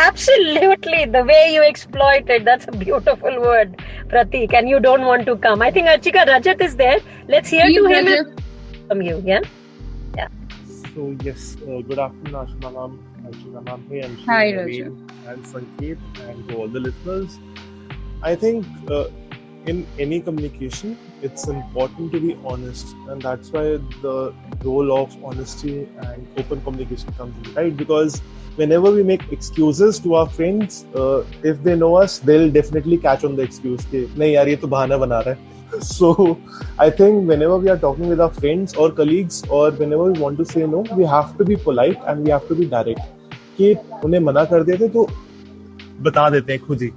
Absolutely, the way you exploit it, that's a beautiful word, Pratik, and you don't want to come. I think Archika, Rajat is there. Let's hear to him from you, yeah? So, yes, good afternoon, Ashma ma'am, Archika ma'am, hey, and Hi, Naveen, and Sanket, and to all the listeners. I think in any communication, it's important to be honest, and that's why the role of honesty and open communication comes in, right? Because whenever we make excuses to our friends, if they know us, they'll definitely catch on the excuse कि नहीं यार ये तो बहाना बना रहा है. So I think whenever we are talking with our friends or colleagues, or whenever we want to say no, we have to be polite and we have to be direct. कि उन्हें मना कर देते तो बता देते हैं खुद ही.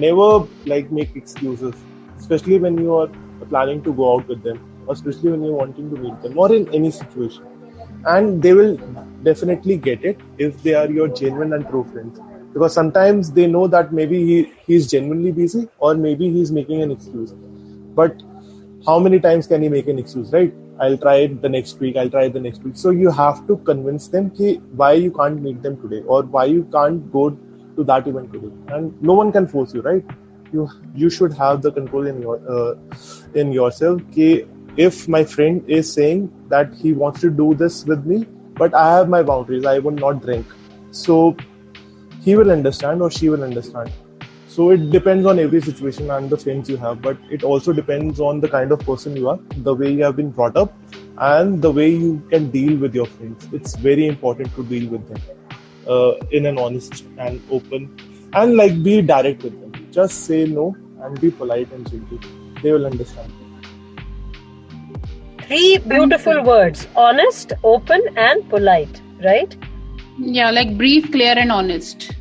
Never like make excuses, especially when you are planning to go out with them, or especially when you're wanting to meet them, or in any situation. And they will definitely get it if they are your genuine and true friends, because sometimes they know that maybe he's genuinely busy, or maybe he's making an excuse. But how many times can he make an excuse, right? I'll try it the next week, so you have to convince them why you can't meet them today, or why you can't go to that event today. And no one can force you, right? You should have the control in yourself. If my friend is saying that he wants to do this with me, but I have my boundaries, I will not drink, so he will understand or she will understand. So it depends on every situation and the friends you have, but it also depends on the kind of person you are, the way you have been brought up, and the way you can deal with your friends. It's very important to deal with them in an honest and open, and like be direct with them. Just say no and be polite and gentle. They will understand. 3 beautiful words: honest, open, and polite, right? Yeah, like brief, clear, and honest.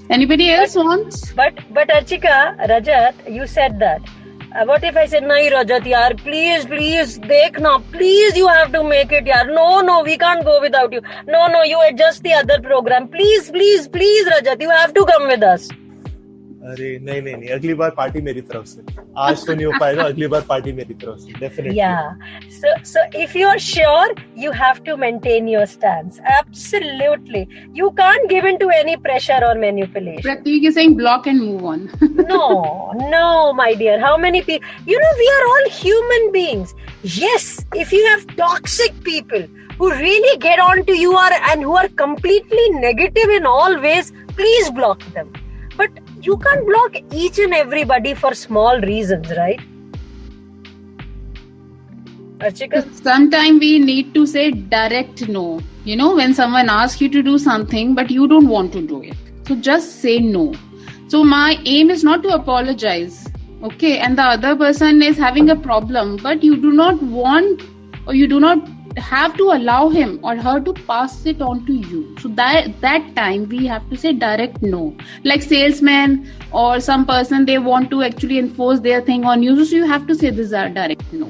Anybody else wants? But Archika, Rajat, you said that. What if I said, nahi Rajat, yaar, please, dekhna, please, you have to make it, yaar. No, we can't go without you. No, you adjust the other program. Please, Rajat, you have to come with us. अरे नहीं, अगली बार party मेरी तरफ से. आज तो नहीं हो पाएगा, अगली बार पार्टी मेरी तरफ से, definitely. Yeah. So if you are sure, you have to maintain your stance. Absolutely. You can't give in to any pressure or manipulation. Pratik is saying block and move on. No, my dear. How many people? You know, we are all human beings. Yes, if you have toxic people who really get on to you and who are completely negative in all ways, please block them. But you can't block each and everybody for small reasons, right? Archika? Sometimes we need to say direct no. You know, when someone asks you to do something, but you don't want to do it. So just say no. So my aim is not to apologize. Okay, and the other person is having a problem, but you do not want, or you do not have to allow him or her to pass it on to you. So that time we have to say direct no. Like salesman or some person, they want to actually enforce their thing on you, so you have to say this is direct no.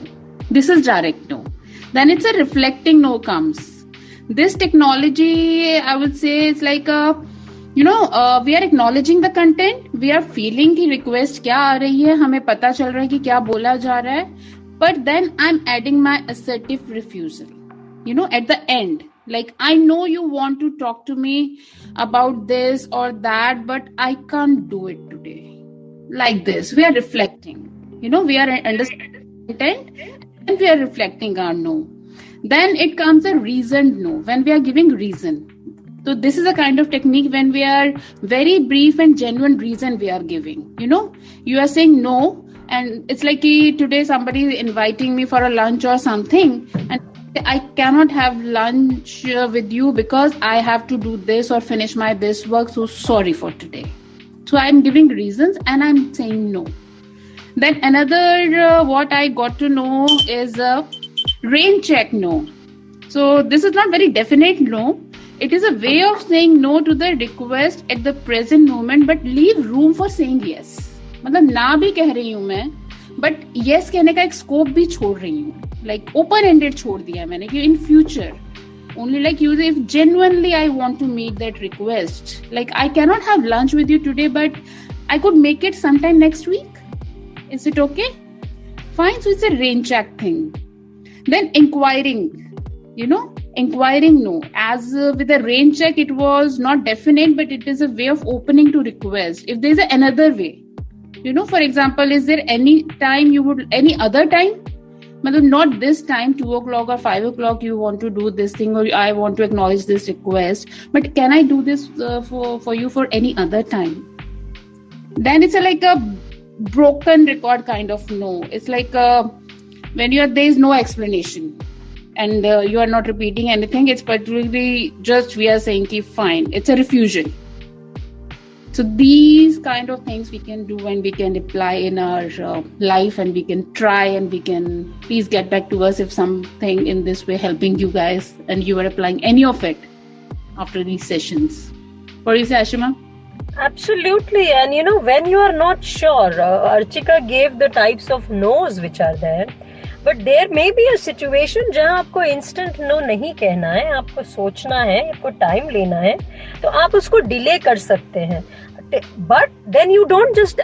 This is direct no. Then it's a reflecting no comes. This technology, I would say, it's like we are acknowledging the content, we are feeling ki request kya aa rahi hai, hame pata chal raha hai ki kya bola ja raha hai, but then I'm adding my assertive refusal. You know, at the end, like, I know you want to talk to me about this or that, but I can't do it today. Like this, we are reflecting. You know, we are understanding content and we are reflecting our no. Then it comes a reasoned no, when we are giving reason. So this is a kind of technique when we are very brief and genuine reason we are giving. You know, you are saying no, and it's like today somebody is inviting me for a lunch or something, and I cannot have lunch with you because I have to do this or finish my this work, so sorry for today. So I'm giving reasons and I'm saying no. Then another what I got to know is rain check no. So this is not very definite no. It is a way of saying no to the request at the present moment, but leave room for saying yes. मतलब ना भी कह रही हूँ मैं, but yes कहने का एक scope भी छोड़ रही हूँ. Like open ended छोड़ दिया मैंने कि in future only, like, you, if genuinely I want to meet that request, like, I cannot have lunch with you today, but I could make it sometime next week. Is it okay? Fine. So it's a rain check thing. Then inquiring, inquiring no. As with a rain check, it was not definite, but it is a way of opening to request. If there is another way, for example, is there any time any other time? Not this time, 2 o'clock or 5 o'clock, you want to do this thing, or I want to acknowledge this request, but can I do this for you for any other time? Then it's like a broken record kind of no. It's like when there is no explanation and you are not repeating anything. It's particularly just we are saying ki fine. It's a refusion. So these kind of things we can do and we can apply in our life, and we can try, and we can please get back to us if something in this way helping you guys and you are applying any of it after these sessions. What do you say, Ashima? Absolutely. And when you are not sure, Archika gave the types of no's which are there, but there may be a situation जहाँ आपको instant no नहीं कहना है, आपको सोचना है, आपको time लेना है, तो आप उसको delay कर सकते हैं. But then you don't just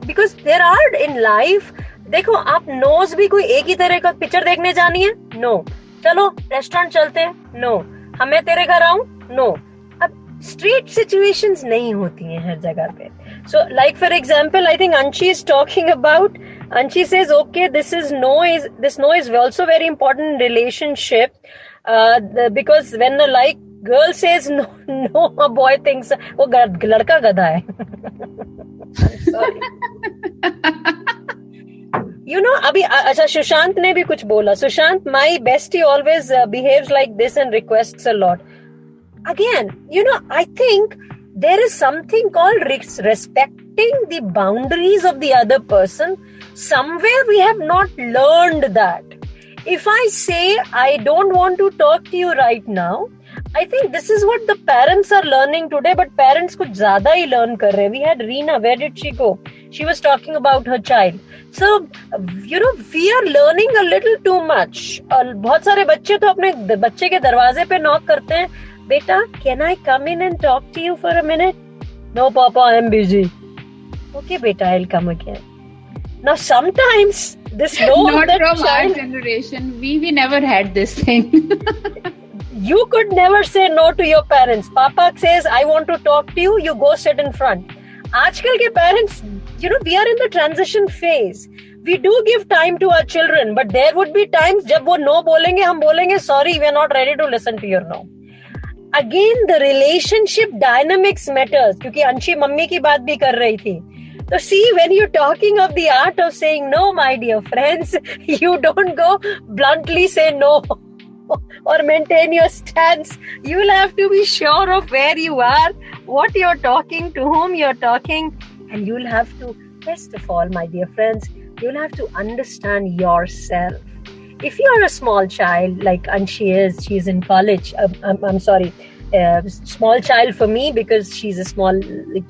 because there are in life, देखो आप no's भी कोई एक ही तरह का पिक्चर देखने जानी है, no. चलो रेस्टोरेंट चलते हैं, no. हमें तेरे घर आऊं, no. Street situations नहीं होती हैं हर जगह पे. So like for example, I think Anshi is talking about, Anshi says, okay, this no is also very important in relationship, because when a girl says no, a boy thinks वो लड़का गधा है. Sorry. अभी अच्छा सुशांत ने भी कुछ बोला. Sushant, my bestie always behaves like this and requests a lot. Again, I think there is something called respecting the boundaries of the other person. Somewhere we have not learned that. If I say I don't want to talk to you right now, I think this is what the parents are learning today, but parents कुछ ज़्यादा ही learn कर रहे हैं. We had Reena, where did she go? She was talking about her child. So, we are learning a little too much. बहुत सारे बच्चे तो अपने बच्चे के दरवाजे पे knock करते हैं. Beta, can I come in and talk to you for a minute? No, Papa, I am busy. Okay, beta, I'll come again. Now, sometimes this no of Not that from child, our generation. We never had this thing. you could never say no to your parents. Papa says, I want to talk to you, you go sit in front. Aajkal ke parents, we are in the transition phase. We do give time to our children, but there would be times jab wo no bolenge, hum bolenge, sorry, we are not ready to listen to your no. Again, the relationship dynamics matters, क्योंकि अंशी mummy की बात भी कर रही थी. So see, when you're talking of the art of saying no, my dear friends, you don't go bluntly say no or maintain your stance. You'll have to be sure of where you are, what you're talking, to whom you're talking, and you'll have to, best of all, my dear friends, you'll have to understand yourself. If you're a small child, like Anshi is, she's in college, I'm sorry, small child for me because she's a small,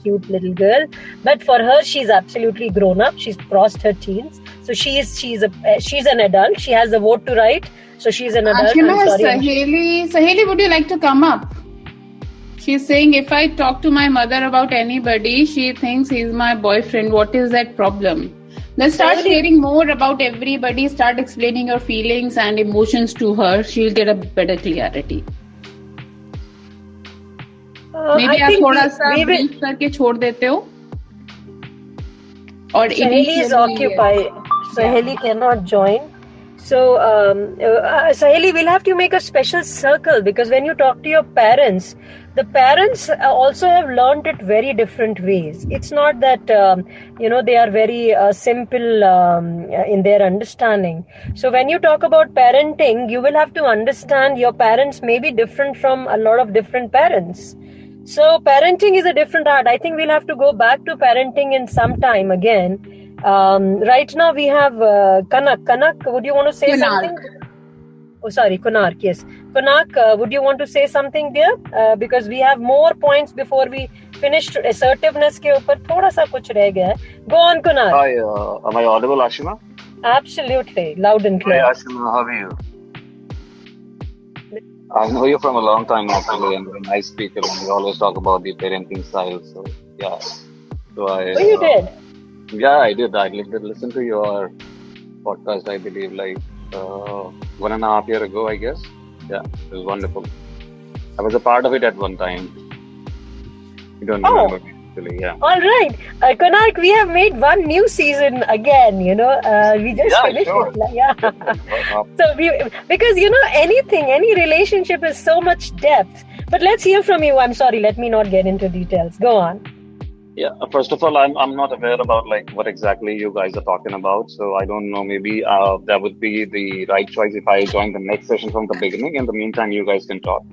cute little girl. But for her, she's absolutely grown up. She's crossed her teens. So she's an adult. She has the vote to write. So she's an adult. Saheli, would you like to come up? She's saying, if I talk to my mother about anybody, she thinks he's my boyfriend. What is that problem? Then start sharing more about everybody. Start explaining your feelings and emotions to her. She'll get a better clarity. Maybe आप थोड़ा सा brief करके छोड़ देते हो. Or Saheli is occupied. Saheli cannot join. So, Saheli, we'll have to make a special circle, because when you talk to your parents, the parents also have learned it very different ways. It's not that, they are very simple in their understanding. So when you talk about parenting, you will have to understand your parents may be different from a lot of different parents. So parenting is a different art. I think we'll have to go back to parenting in some time again. Right now we have Kanak. Kanak, would you want to say something? Oh, sorry, Konark, yes. Konark, would you want to say something dear? Because we have more points before we finish. Assertiveness ke upar thoda sa kuch reh gaya hai. Go on, Konark. Hi, am I audible, Ashima? Absolutely, loud and clear. Hi, Ashima, how are you? I know you from a long time actually, and you're a nice speaker, and you always talk about the parenting style. So, yeah. So you did? Yeah, I did. I did listen to your podcast, I believe, like 1.5 years ago, I guess. Yeah, it was wonderful. I was a part of it at one time. You don't remember me, actually, yeah. All right. Konark, we have made one new season again, we just finished it. Yeah. So because, any relationship is so much depth. But let's hear from you. I'm sorry, let me not get into details. Go on. Yeah, first of all, I'm not aware about like what exactly you guys are talking about. So I don't know, maybe that would be the right choice if I join the next session from the beginning. In the meantime, you guys can talk.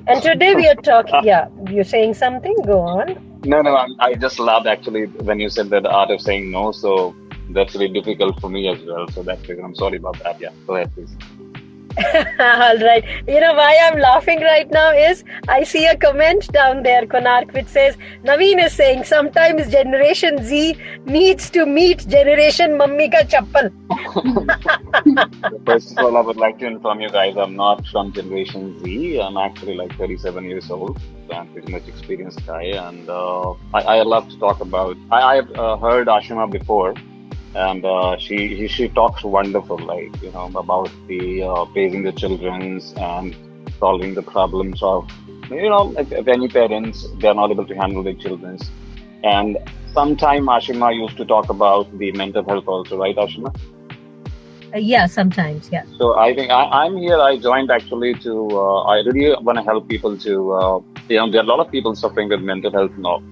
And today we are talking, you're saying something? Go on. No, I just laughed actually when you said that the art of saying no. So that's really difficult for me as well. So I'm sorry about that. Yeah, go ahead, please. All right. Why I'm laughing right now is I see a comment down there, Konark, which says, Naveen is saying sometimes Generation Z needs to meet Generation Mummy ka chappal. First of all, I would like to inform you guys, I'm not from Generation Z. I'm actually like 37 years old. So I'm pretty much experienced guy. And I love to talk about, I've heard Ashima before. And she talks wonderful, like, about the raising the children's and solving the problems of, if any parents, they're not able to handle their children's. And sometime Ashima used to talk about the mental health also, right, Ashima? Yeah, sometimes, yeah. So I think I'm here, I joined actually to, I really want to help people to, there are a lot of people suffering with mental health now.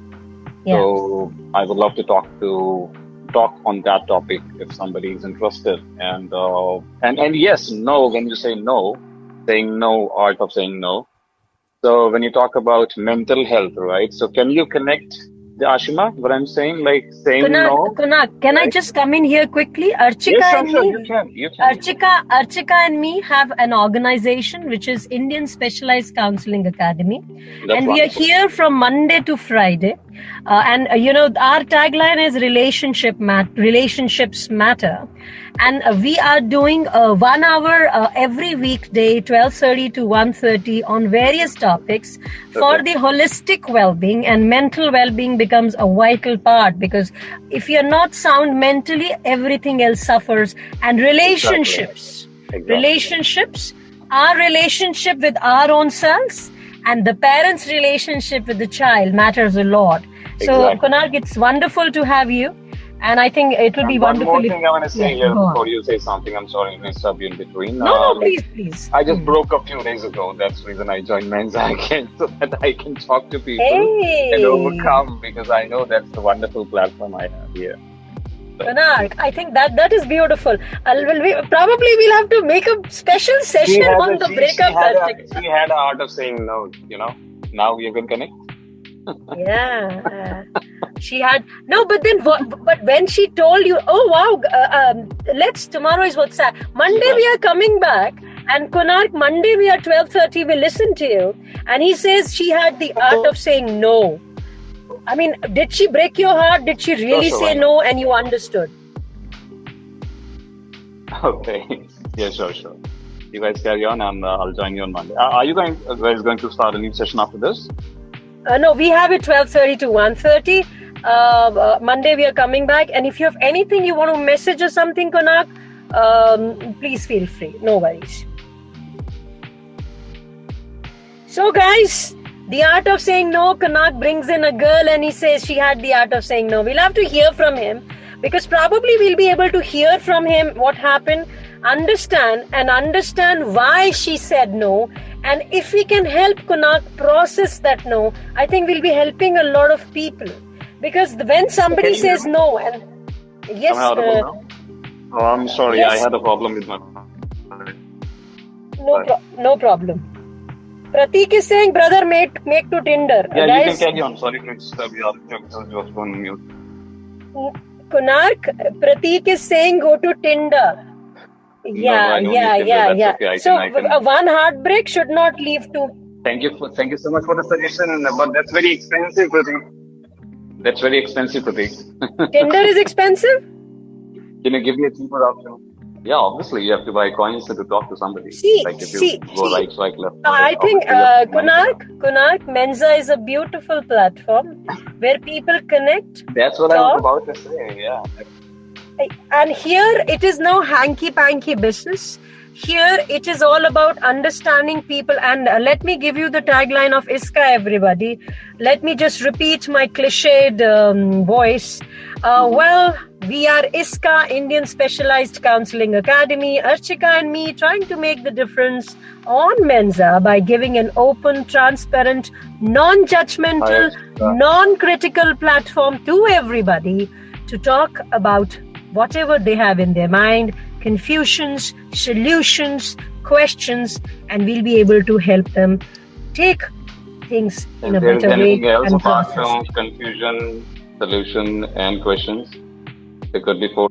Yeah. So I would love to talk on that topic if somebody is interested. And yes, no, when you say no, saying no, art of saying no. So when you talk about mental health, right? So can you connect the Ashima, what I'm saying, like saying no? Konark, can I just come in here quickly? Archika you can. Archika and me have an organization which is Indian Specialized Counseling Academy. And we are here from Monday to Friday. And our tagline is relationships matter. and we are doing 1 hour every weekday, 12:30 to 1:30, on various topics for the holistic well-being, and mental well-being becomes a vital part, because if you're not sound mentally, everything else suffers. And relationships, relationships, our relationship with our own selves and the parents' relationship with the child matters a lot. So, Konark, it's wonderful to have you. And I think it will be wonderful. One more thing I want to say here before you say something. I'm sorry to interrupt you in between. No, please. I just broke a few days ago. That's the reason I joined Mensa again, so that I can talk to people and overcome, because I know that's the wonderful platform I have here. Konark, I think that is beautiful. Probably we'll have to make a special session on the breakup aspect. She had an art of saying no, Now you can connect. Yeah, she had no, but when she told you, oh wow, tomorrow is what's that? Monday we are coming back, and Konark, Monday we are 12:30. We listen to you, and he says she had the art of saying no. I mean, did she break your heart? Did she really say no, and you understood? Okay, yeah, sure. You guys carry on, and I'll join you on Monday. Are you guys going to start a new session after this? No, we have it 12:30 to 1:30. Monday we are coming back, and if you have anything you want to message or something, Konark, please feel free. No worries. So, guys, the art of saying no. Konark brings in a girl, and he says she had the art of saying no. We'll have to hear from him, because probably we'll be able to hear from him what happened, understand why she said no. And if we can help Konark process that no, I think we'll be helping a lot of people. Because when somebody says no, and yes, am I audible now? Oh, I'm sorry, yes. I had a problem with my. No problem. Prateek is saying, brother, make to Tinder. Yeah, guys, you can carry on. Sorry to disturb you. Your phone mute. Konark, Prateek is saying go to Tinder. Yeah. Okay. So one heartbreak should not leave to. Thank you so much for the suggestion, but that's very expensive, Prateek. Tinder is expensive? Can you give me a cheaper option? Yeah, obviously you have to buy coins to talk to somebody. Go right, swipe left. I think Konark, Mensa is a beautiful platform where people connect. That's what I was about to say. Yeah. And here it is no hanky-panky business. Here it is all about understanding people. And let me give you the tagline of ISKA, everybody. Let me just repeat my cliched voice. Well, we are ISKA, Indian Specialized Counseling Academy. Archika and me trying to make the difference on Mensa by giving an open, transparent, non-judgmental, non-critical platform to everybody to talk about whatever they have in their mind, confusions, solutions, questions, and we'll be able to help them take things in a better way. If there is anything else apart from confusion, solution, and questions, there could be 4.